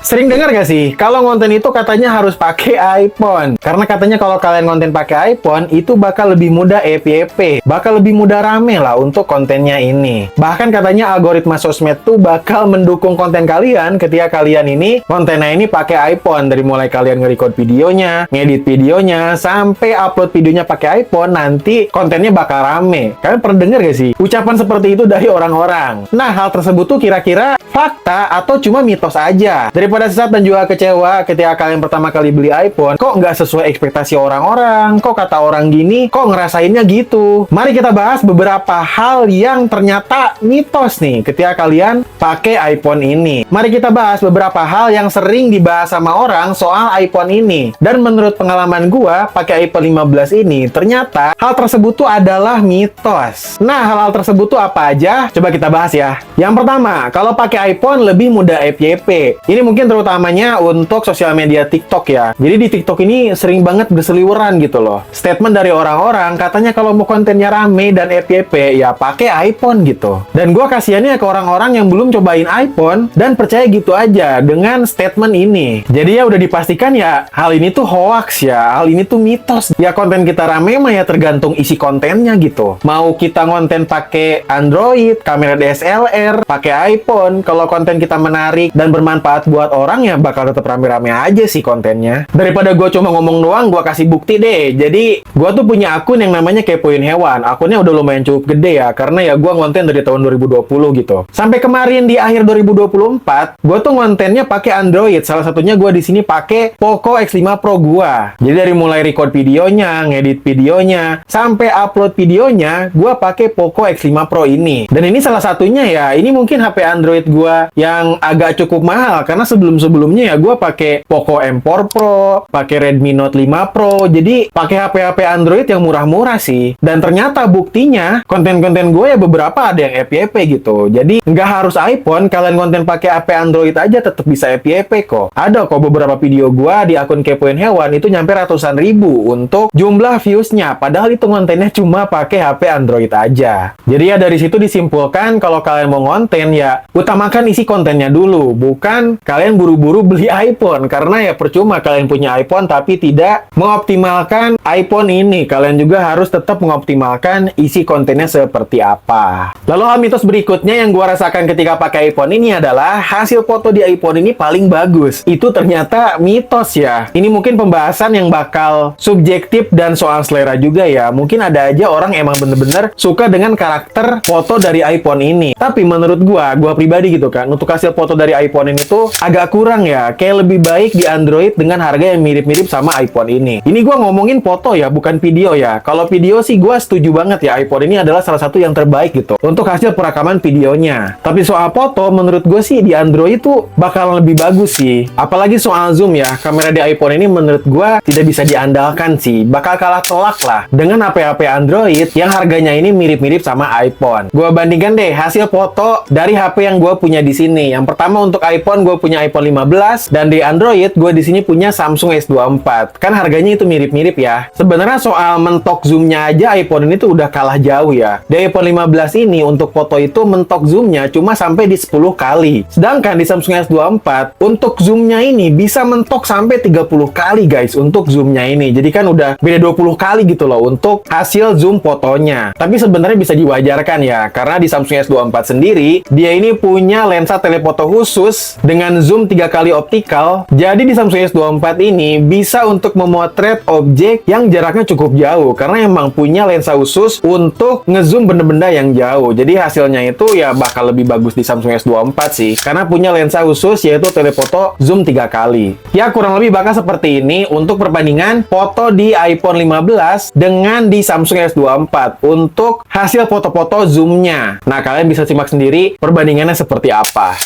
Sering dengar gak sih, kalau ngonten itu katanya harus pakai iPhone. Karena katanya kalau kalian ngonten pakai iPhone, itu bakal lebih mudah FYP. Bakal lebih mudah rame lah untuk kontennya ini. Bahkan katanya algoritma sosmed tuh bakal mendukung konten kalian ketika kalian ini kontennya ini pakai iPhone. Dari mulai kalian nge-record videonya, ngedit videonya, sampai upload videonya pakai iPhone, nanti kontennya bakal rame. Kalian pernah denger gak sih ucapan seperti itu dari orang-orang? Nah, hal tersebut tuh kira-kira fakta atau cuma mitos aja? Daripada sesat dan juga kecewa ketika kalian pertama kali beli iPhone, kok nggak sesuai ekspektasi orang-orang, kok kata orang gini, kok ngerasainnya gitu. Mari kita bahas beberapa hal yang ternyata mitos nih ketika kalian pakai iPhone ini. Mari kita bahas beberapa hal yang sering dibahas sama orang soal iPhone ini. Dan menurut pengalaman gua, pakai iPhone 15 ini, ternyata hal tersebut tuh adalah mitos. Nah, hal-hal tersebut tuh apa aja? Coba kita bahas ya. Yang pertama, kalau pakai iPhone lebih mudah FYP. Ini mungkin terutamanya untuk sosial media TikTok ya. Jadi di TikTok ini sering banget berseliweran gitu loh. Statement dari orang-orang katanya kalau mau kontennya rame dan FYP ya pakai iPhone gitu. Dan gua kasihannya ke orang-orang yang belum cobain iPhone dan percaya gitu aja dengan statement ini. Jadi ya udah dipastikan ya hal ini tuh hoax ya. Hal ini tuh mitos. Ya konten kita rame mah ya tergantung isi kontennya gitu. Mau kita ngonten pakai Android, kamera DSLR, pakai iPhone, kalau konten kita menarik dan bermanfaat buat orang ya bakal tetap rame-rame aja sih kontennya. Daripada gue cuma ngomong doang, gue kasih bukti deh. Jadi gue tuh punya akun yang namanya Kepoin Hewan. Akunnya udah lumayan cukup gede ya, karena ya gue ngonten dari tahun 2020 gitu. Sampai kemarin di akhir 2024, gue tuh ngontennya pakai Android. Salah satunya gue di sini pakai Poco X5 Pro gue. Jadi dari mulai record videonya, ngedit videonya, sampai upload videonya, gue pakai Poco X5 Pro ini. Dan ini salah satunya ya. Ini mungkin HP Android gue yang agak cukup mahal karena sebelum-sebelumnya ya gue pakai Poco M4 Pro, pakai Redmi Note 5 Pro. Jadi pakai HP-HP Android yang murah-murah sih. Dan ternyata buktinya konten-konten gue ya beberapa ada yang FYP gitu. Jadi nggak harus iPhone, kalian konten pakai HP Android aja tetap bisa FYP kok. Ada kok beberapa video gue di akun Kepoin Hewan itu nyampe ratusan ribu untuk jumlah views-nya. Padahal itu kontennya cuma pakai HP Android aja. Jadi ya dari situ disimpulkan kalau kalian mau konten ya utamakan isi kontennya dulu, bukan kalian buru-buru beli iPhone. Karena ya percuma kalian punya iPhone tapi tidak mengoptimalkan iPhone ini. Kalian juga harus tetap mengoptimalkan isi kontennya seperti apa. Lalu hal mitos berikutnya yang gua rasakan ketika pakai iPhone ini adalah hasil foto di iPhone ini paling bagus. Itu ternyata mitos ya. Ini mungkin pembahasan yang bakal subjektif dan soal selera juga ya. Mungkin ada aja orang emang bener-bener suka dengan karakter foto dari iPhone ini. Tapi menurut gua pribadi gitu kan, untuk hasil foto dari iPhone ini tuh agak kurang ya. Kayak lebih baik di Android dengan harga yang mirip-mirip sama iPhone ini. Ini gua ngomongin foto ya, bukan video ya. Kalau video sih gua setuju banget ya, iPhone ini adalah salah satu yang terbaik gitu untuk hasil perekaman videonya. Tapi soal foto, menurut gue sih di Android tuh bakal lebih bagus sih. Apalagi soal zoom ya, kamera di iPhone ini menurut gue tidak bisa diandalkan sih. Bakal kalah telak lah dengan HP-HP Android yang harganya ini mirip-mirip sama iPhone. Gue bandingkan deh hasil foto dari HP yang gue punya di sini. Yang pertama untuk iPhone, gue punya iPhone 15 dan di Android gue di sini punya Samsung S24. Kan harganya itu mirip-mirip ya. Sebenarnya soal mentok zoomnya aja iPhone ini tuh udah kalah jauh ya. Di iPhone 15 ini untuk foto itu mentok zoomnya cuma sampai di 10 kali. Sedangkan di Samsung S24 untuk zoomnya ini bisa mentok sampai 30 kali guys untuk zoomnya ini. Jadi kan udah beda 20 kali gitu loh untuk hasil zoom fotonya. Tapi sebenarnya bisa diwajarkan ya, karena di Samsung S24 sendiri dia ini punya lensa telefoto khusus dengan zoom 3 kali optikal. Jadi di Samsung S24 ini bisa untuk memotret objek yang jaraknya cukup jauh karena emang punya lensa khusus untuk ngezoom benda-benda yang jauh. Jadi hasilnya itu ya bakal lebih bagus di Samsung S24 sih karena punya lensa khusus yaitu telefoto zoom 3 kali. Ya kurang lebih bakal seperti ini untuk perbandingan foto di iPhone 15 dengan di Samsung S24 untuk hasil foto-foto zoomnya. Nah kalian bisa simak sendiri perbandingannya seperti apa.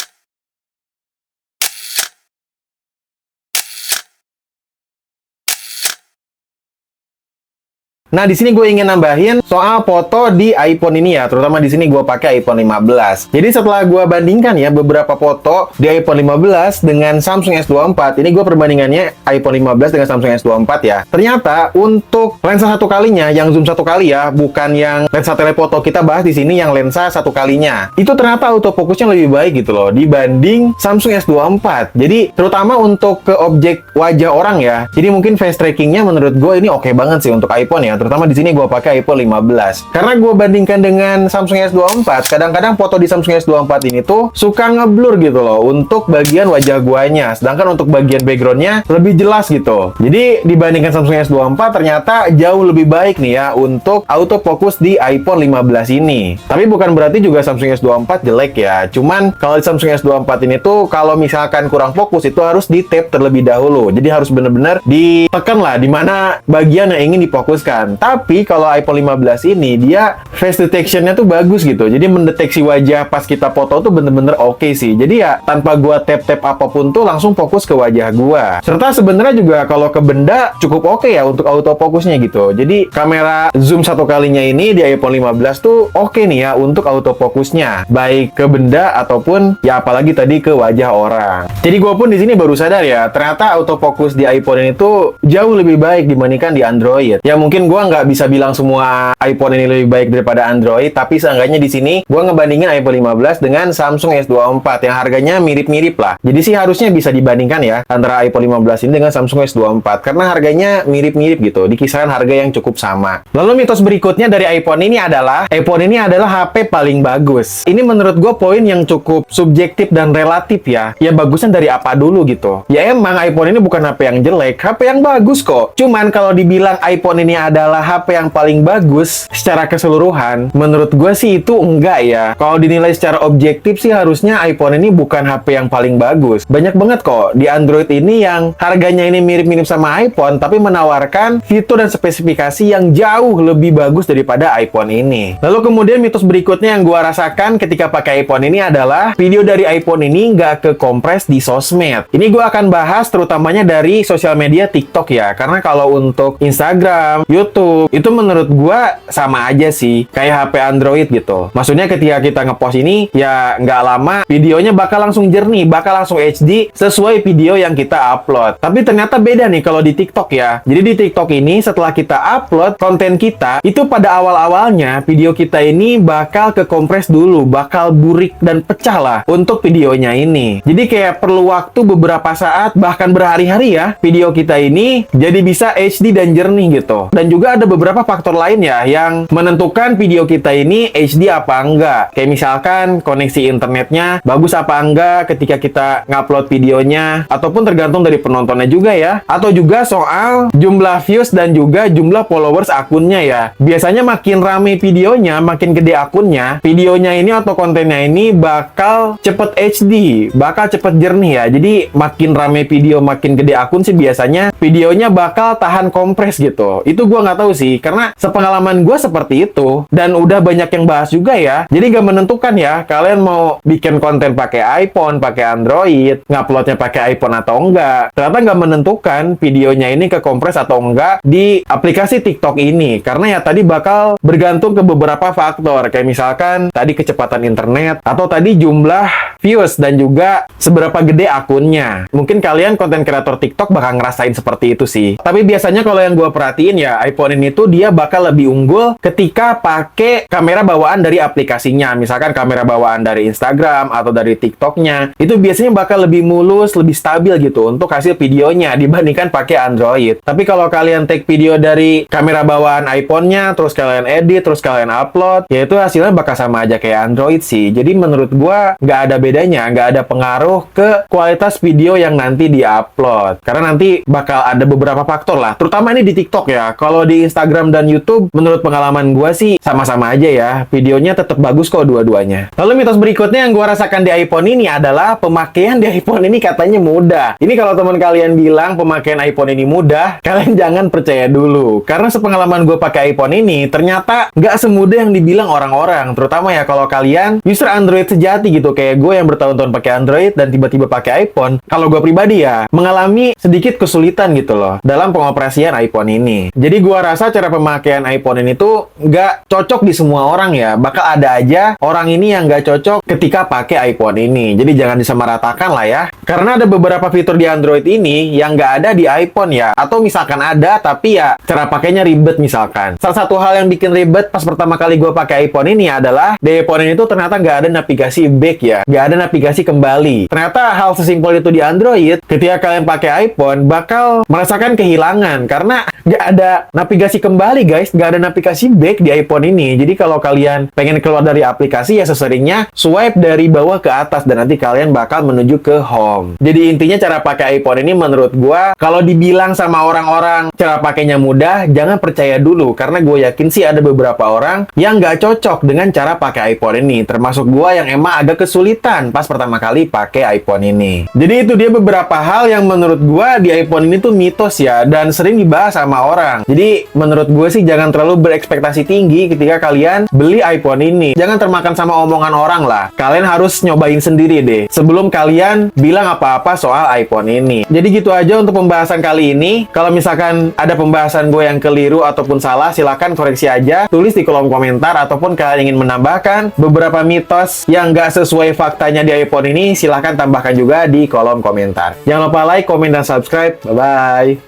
Nah, di sini gue ingin nambahin soal foto di iPhone ini ya, terutama di sini gue pakai iPhone 15. Jadi setelah gue bandingkan ya beberapa foto di iPhone 15 dengan Samsung S24, ini gue perbandingannya iPhone 15 dengan Samsung S24 ya. Ternyata untuk lensa satu kalinya, yang zoom satu kali ya, bukan yang lensa telefoto, kita bahas di sini yang lensa satu kalinya. Itu ternyata autofocusnya lebih baik gitu loh dibanding Samsung S24. Jadi terutama untuk ke objek wajah orang ya. Jadi mungkin face trackingnya menurut gue ini oke banget sih untuk iPhone ya. Terutama di sini gue pakai iPhone 15. Karena gue bandingkan dengan Samsung S24, kadang-kadang foto di Samsung S24 ini tuh suka ngeblur gitu loh untuk bagian wajah guanya. Sedangkan untuk bagian backgroundnya lebih jelas gitu. Jadi dibandingkan Samsung S24 ternyata jauh lebih baik nih ya untuk autofocus di iPhone 15 ini. Tapi bukan berarti juga Samsung S24 jelek ya. Cuman kalau di Samsung S24 ini tuh kalau misalkan kurang fokus itu harus di tap terlebih dahulu. Jadi harus bener-bener ditekan lah di mana bagian yang ingin difokuskan. Tapi kalau iPhone 15 ini dia face detection-nya tuh bagus gitu. Jadi mendeteksi wajah pas kita foto tuh bener-bener oke sih. Jadi ya tanpa gua tap-tap apapun tuh langsung fokus ke wajah gua. Serta sebenarnya juga kalau ke benda cukup oke ya untuk autofokusnya gitu. Jadi kamera zoom satu kalinya ini di iPhone 15 tuh oke nih ya untuk autofokusnya. Baik ke benda ataupun ya apalagi tadi ke wajah orang. Jadi gua pun di sini baru sadar ya, ternyata autofokus di iPhone ini tuh jauh lebih baik dibandingkan di Android. Ya mungkin gua nggak bisa bilang semua iPhone ini lebih baik daripada Android, tapi seenggaknya di sini gua ngebandingin iPhone 15 dengan Samsung S24 yang harganya mirip-mirip lah. Jadi sih harusnya bisa dibandingkan ya antara iPhone 15 ini dengan Samsung S24 karena harganya mirip-mirip gitu, di kisaran harga yang cukup sama. Lalu mitos berikutnya dari iPhone ini adalah HP paling bagus. Ini menurut gue poin yang cukup subjektif dan relatif ya. Ya bagusnya dari apa dulu gitu. Ya emang iPhone ini bukan HP yang jelek, HP yang bagus kok. Cuman kalau dibilang iPhone ini adalah HP yang paling bagus secara keseluruhan, menurut gue sih itu enggak ya. Kalau dinilai secara objektif sih harusnya iPhone ini bukan HP yang paling bagus. Banyak banget kok di Android ini yang harganya ini mirip-mirip sama iPhone, tapi menawarkan fitur dan spesifikasi yang jauh lebih bagus daripada iPhone ini. Lalu kemudian mitos berikutnya yang gue rasakan ketika pakai iPhone ini adalah video dari iPhone ini nggak kekompres di sosmed. Ini gue akan bahas terutamanya dari sosial media TikTok ya. Karena kalau untuk Instagram, YouTube, itu menurut gue sama aja sih. Kayak HP Android gitu. Maksudnya ketika kita ngepost ini, ya nggak lama videonya bakal langsung jernih, bakal langsung HD sesuai video yang kita upload. Tapi ternyata beda nih kalau di TikTok ya. Jadi di TikTok ini setelah kita upload konten kita, itu pada awal-awalnya video kita ini bakal kekompres dulu, bakal burik dan pecah lah untuk videonya ini. Jadi kayak perlu waktu beberapa saat, bahkan berhari-hari ya, video kita ini jadi bisa HD dan jernih gitu. Dan juga ada beberapa faktor lain ya yang menentukan video kita ini HD apa enggak. Kayak misalkan koneksi internetnya bagus apa enggak ketika kita ngupload videonya, ataupun tergantung dari penontonnya juga ya. Atau juga soal jumlah views dan juga jumlah followers akunnya ya. Biasanya makin rame videonya, makin gede akunnya, videonya ini atau kontennya ini bakal cepet HD, bakal cepet jernih ya. Jadi makin rame video, makin gede akun sih biasanya videonya bakal tahan kompres gitu. Itu gua nggak tahu sih, karena sepengalaman gua seperti itu dan udah banyak yang bahas juga ya. Jadi nggak menentukan ya, kalian mau bikin konten pakai iPhone, pakai Android, nguploadnya pakai iPhone atau enggak. Ternyata nggak menentukan videonya ini kekompres atau enggak di aplikasi TikTok ini, karena ya tadi bakal bergantung ke beberapa faktor, kayak misalkan tadi kecepatan internet, atau tadi jumlah views, dan juga seberapa gede akunnya. Mungkin kalian konten kreator TikTok bakal ngerasain seperti itu sih. Tapi biasanya kalau yang gue perhatiin ya, iPhone ini tuh dia bakal lebih unggul ketika pakai kamera bawaan dari aplikasinya. Misalkan kamera bawaan dari Instagram atau dari TikToknya, itu biasanya bakal lebih mulus, lebih stabil gitu untuk hasil videonya dibandingkan pakai Android. Tapi kalau kalian take video dari kamera bawaan iPhone-nya, terus kalian edit, terus kalian upload, ya itu hasilnya bakal sama aja kayak Android sih. Jadi menurut gua nggak ada bedanya, nggak ada pengaruh ke kualitas video yang nanti di-upload. Karena nanti bakal ada beberapa faktor lah, terutama ini di TikTok ya. Kalau di Instagram dan YouTube, menurut pengalaman gua sih sama-sama aja ya. Videonya tetap bagus kok dua-duanya. Lalu mitos berikutnya yang gua rasakan di iPhone ini adalah pemakaian di iPhone ini katanya mudah. Ini kalau teman kalian bilang pemakaian iPhone ini mudah, kalian jangan percaya dulu. Karena sepengalaman gue pakai iPhone ini, ternyata nggak semudah yang dibilang orang-orang. Terutama ya kalau kalian user Android sejati gitu, kayak gue yang bertahun-tahun pakai Android dan tiba-tiba pakai iPhone. Kalau gue pribadi ya, mengalami sedikit kesulitan gitu loh dalam pengoperasian iPhone ini. Jadi gue gua rasa cara pemakaian iPhone ini tuh nggak cocok di semua orang ya. Bakal ada aja orang ini yang nggak cocok ketika pakai iPhone ini. Jadi jangan disamaratakan lah ya. Karena ada beberapa fitur di Android ini yang nggak ada di iPhone ya. Atau misalkan ada, tapi ya cara pakainya ribet misalkan. Salah satu hal yang bikin ribet pas pertama kali gua pakai iPhone ini adalah di iPhone ini tuh ternyata nggak ada navigasi back ya. Nggak ada navigasi kembali. Ternyata hal sesimpel itu di Android, ketika kalian pakai iPhone, bakal merasakan kehilangan. Karena nggak ada navigasi kembali guys, nggak ada navigasi back di iPhone ini. Jadi kalau kalian pengen keluar dari aplikasi ya seseringnya swipe dari bawah ke atas dan nanti kalian bakal menuju ke home. Jadi intinya cara pakai iPhone ini menurut gua kalau dibilang sama orang-orang cara pakainya mudah, jangan percaya dulu karena gue yakin sih ada beberapa orang yang nggak cocok dengan cara pakai iPhone ini. Termasuk gua yang emang agak kesulitan pas pertama kali pakai iPhone ini. Jadi itu dia beberapa hal yang menurut gua di iPhone ini tuh mitos ya dan sering dibahas sama orang. Jadi menurut gue sih jangan terlalu berekspektasi tinggi ketika kalian beli iPhone ini. Jangan termakan sama omongan orang lah. Kalian harus nyobain sendiri deh sebelum kalian bilang apa-apa soal iPhone ini. Jadi gitu aja untuk pembahasan kali ini. Kalau misalkan ada pembahasan gue yang keliru ataupun salah, silakan koreksi aja. Tulis di kolom komentar ataupun kalian ingin menambahkan beberapa mitos yang nggak sesuai faktanya di iPhone ini, silakan tambahkan juga di kolom komentar. Jangan lupa like, komen, dan subscribe. Bye-bye.